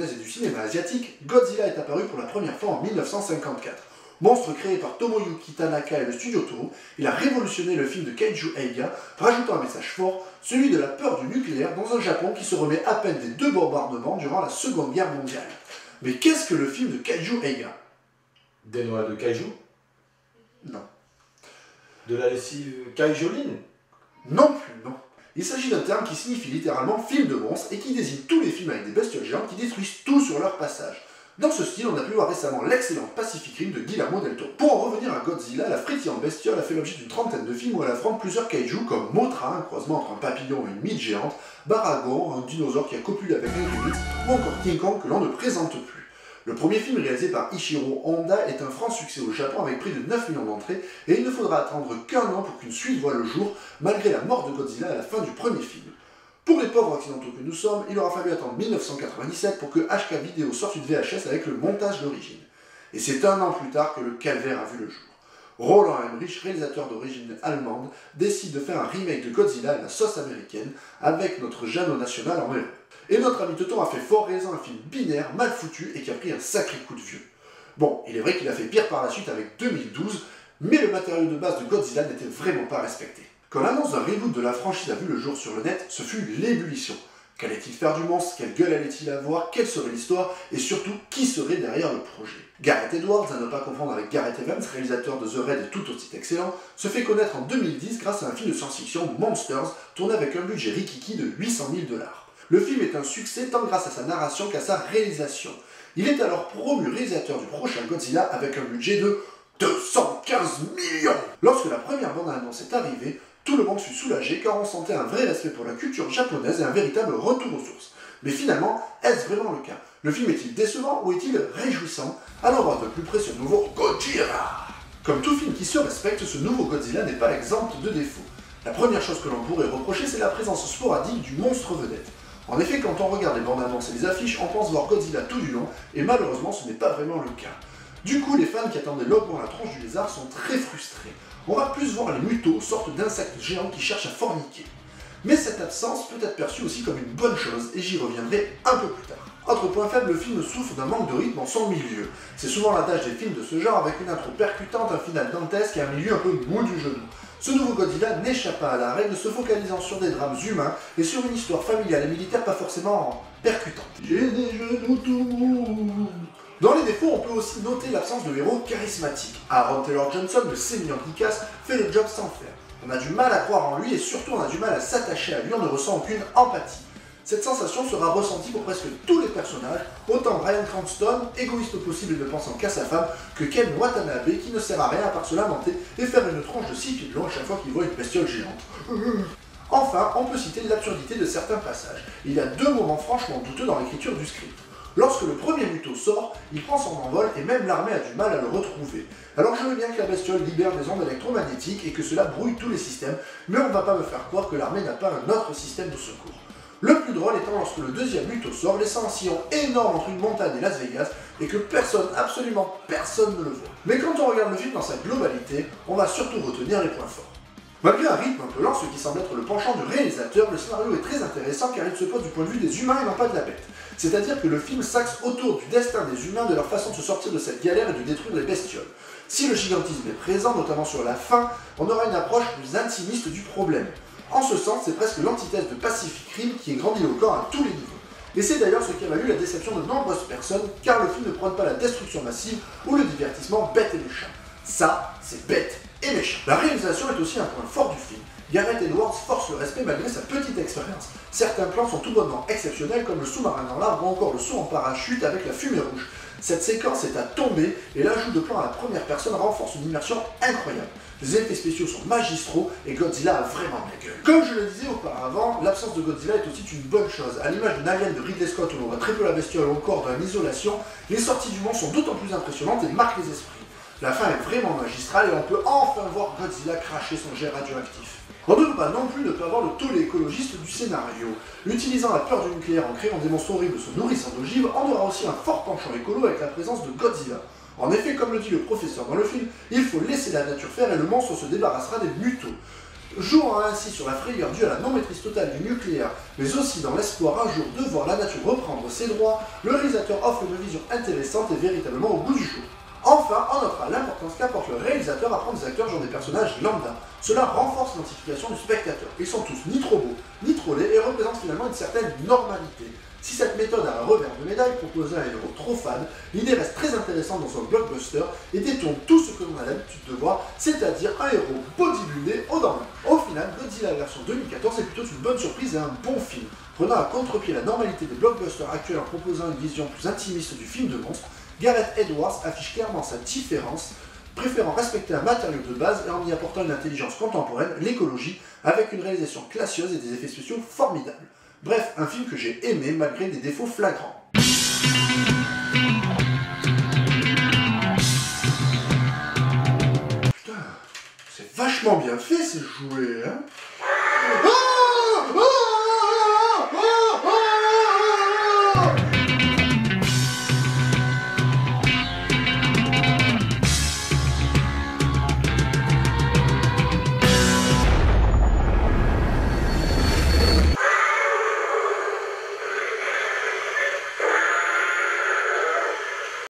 japonaise et du cinéma asiatique, Godzilla est apparu pour la première fois en 1954. Monstre créé par Tomoyuki Tanaka et le studio Toho, il a révolutionné le film de Kaiju Eiga, rajoutant un message fort, celui de la peur du nucléaire dans un Japon qui se remet à peine des 2 bombardements durant la Seconde Guerre mondiale. Mais qu'est-ce que le film de Kaiju Eiga? Des noix de kaiju? Non. De la lessive kaijoline? Non plus, non. Il s'agit d'un terme qui signifie littéralement film de monstres et qui désigne tous les films avec des bestioles géantes qui détruisent tout sur leur passage. Dans ce style, on a pu voir récemment l'excellent Pacific Rim de Guillermo del Toro. Pour en revenir à Godzilla, la frétillante bestiole a fait l'objet d'une trentaine de films où elle affronte plusieurs kaiju comme Mothra, un croisement entre un papillon et une mythe géante, Baragon, un dinosaure qui a copulé avec un grimace, ou encore King Kong que l'on ne présente plus. Le premier film réalisé par Ishiro Honda est un franc succès au Japon avec près de 9 millions d'entrées et il ne faudra attendre qu'un an pour qu'une suite voie le jour, malgré la mort de Godzilla à la fin du premier film. Pour les pauvres occidentaux que nous sommes, il aura fallu attendre 1997 pour que HK Video sorte une VHS avec le montage d'origine. Et c'est un an plus tard que le calvaire a vu le jour. Roland Emmerich, réalisateur d'origine allemande, décide de faire un remake de Godzilla à la sauce américaine avec notre Jeannot national en héros. Et notre ami Teuton a fait fort raison, un film binaire, mal foutu et qui a pris un sacré coup de vieux. Bon, il est vrai qu'il a fait pire par la suite avec 2012, mais le matériau de base de Godzilla n'était vraiment pas respecté. Quand l'annonce d'un reboot de la franchise a vu le jour sur le net, ce fut l'ébullition. Qu'allait-il faire du monstre? Quelle gueule allait-il avoir? Quelle serait l'histoire? Et surtout, qui serait derrière le projet? Gareth Edwards, à ne pas confondre avec Gareth Evans, réalisateur de The Raid et tout aussi excellent, se fait connaître en 2010 grâce à un film de science-fiction, Monsters, tourné avec un budget rikiki de 800 000 $. Le film est un succès tant grâce à sa narration qu'à sa réalisation. Il est alors promu réalisateur du prochain Godzilla avec un budget de 215 millions. Lorsque la première bande-annonce est arrivée, tout le monde fut soulagé car on sentait un vrai respect pour la culture japonaise et un véritable retour aux sources. Mais finalement, est-ce vraiment le cas? Le film est-il décevant ou est-il réjouissant? Alors on va de plus près ce nouveau Godzilla. Comme tout film qui se respecte, ce nouveau Godzilla n'est pas exempt de défauts. La première chose que l'on pourrait reprocher, c'est la présence sporadique du monstre vedette. En effet, quand on regarde les bandes annonces et les affiches, on pense voir Godzilla tout du long, et malheureusement ce n'est pas vraiment le cas. Du coup, les fans qui attendaient longuement la tronche du lézard sont très frustrés. On va plus voir les mutos, sortes d'insectes géants qui cherchent à forniquer. Mais cette absence peut être perçue aussi comme une bonne chose, et j'y reviendrai un peu plus tard. Autre point faible, le film souffre d'un manque de rythme en son milieu. C'est souvent l'adage des films de ce genre avec une intro percutante, un final dantesque et un milieu un peu mou du genou. Ce nouveau Godzilla n'échappe pas à la règle, se focalisant sur des drames humains et sur une histoire familiale et militaire pas forcément percutante. J'ai des genoux tout mous. Dans les défauts, on peut aussi noter l'absence de héros charismatiques. Aaron Taylor Johnson, le sémillant qui casse, fait le job sans faire. On a du mal à croire en lui et surtout on a du mal à s'attacher à lui, on ne ressent aucune empathie. Cette sensation sera ressentie pour presque tous les personnages, autant Bryan Cranston, égoïste au possible et ne pensant qu'à sa femme, que Ken Watanabe qui ne sert à rien à part se lamenter et faire une tronche de 6 pieds de long à chaque fois qu'il voit une bestiole géante. Enfin, on peut citer l'absurdité de certains passages. Il y a 2 moments franchement douteux dans l'écriture du script. Lorsque le premier muto sort, il prend son envol et même l'armée a du mal à le retrouver. Alors je veux bien que la bestiole libère des ondes électromagnétiques et que cela brouille tous les systèmes, mais on ne va pas me faire croire que l'armée n'a pas un autre système de secours. Le plus drôle étant lorsque le deuxième muto sort, laissant un sillon énorme entre une montagne et Las Vegas, et que personne, absolument personne ne le voit. Mais quand on regarde le film dans sa globalité, on va surtout retenir les points forts. Malgré un rythme un peu lent, ce qui semble être le penchant du réalisateur, le scénario est très intéressant car il se pose du point de vue des humains et non pas de la bête. C'est-à-dire que le film s'axe autour du destin des humains, de leur façon de se sortir de cette galère et de détruire les bestioles. Si le gigantisme est présent, notamment sur la fin, on aura une approche plus intimiste du problème. En ce sens, c'est presque l'antithèse de Pacific Rim qui est grandiloquent à tous les niveaux. Et c'est d'ailleurs ce qui a valu la déception de nombreuses personnes, car le film ne prône pas la destruction massive ou le divertissement bête et méchant. Ça, c'est bête et méchant. La réalisation est aussi un point fort du film. Gareth Edwards force le respect malgré sa petite expérience. Certains plans sont tout bonnement exceptionnels comme le sous-marin dans l'arbre ou encore le saut en parachute avec la fumée rouge. Cette séquence est à tomber et l'ajout de plans à la première personne renforce une immersion incroyable. Les effets spéciaux sont magistraux et Godzilla a vraiment la gueule. Comme je le disais auparavant, l'absence de Godzilla est aussi une bonne chose. À l'image d'une Alien de Ridley Scott où l'on voit très peu la bestiole ou encore d'un Isolation, les sorties du monde sont d'autant plus impressionnantes et marquent les esprits. La fin est vraiment magistrale et on peut enfin voir Godzilla cracher son jet radioactif. On ne peut pas non plus ne pas voir le tollé écologiste du scénario. Utilisant la peur du nucléaire en créant des monstres horribles se nourrissant d'ogives, on aura aussi un fort penchant écolo avec la présence de Godzilla. En effet, comme le dit le professeur dans le film, il faut laisser la nature faire et le monstre se débarrassera des mutos. Jouant ainsi sur la frayeur due à la non-maîtrise totale du nucléaire, mais aussi dans l'espoir un jour de voir la nature reprendre ses droits, le réalisateur offre une vision intéressante et véritablement au goût du jour. Enfin, on notera l'importance qu'apporte le réalisateur à prendre des acteurs genre des personnages lambda. Cela renforce l'identification du spectateur. Ils sont tous ni trop beaux, ni trop laids et représentent finalement une certaine normalité. Si cette méthode a un revers de médaille proposé à un héros trop fade, l'idée reste très intéressante dans un blockbuster et détourne tout ce que l'on a l'habitude de voir, c'est-à-dire un héros bodybuildé haut dans l'œil. Au final, Godzilla version 2014 est plutôt une bonne surprise et un bon film. Prenant à contre-pied la normalité des blockbusters actuels en proposant une vision plus intimiste du film de monstre, Gareth Edwards affiche clairement sa différence, préférant respecter un matériau de base et en y apportant une intelligence contemporaine, l'écologie, avec une réalisation classieuse et des effets spéciaux formidables. Bref, un film que j'ai aimé malgré des défauts flagrants. Putain, c'est vachement bien fait ces jouets, hein. Ah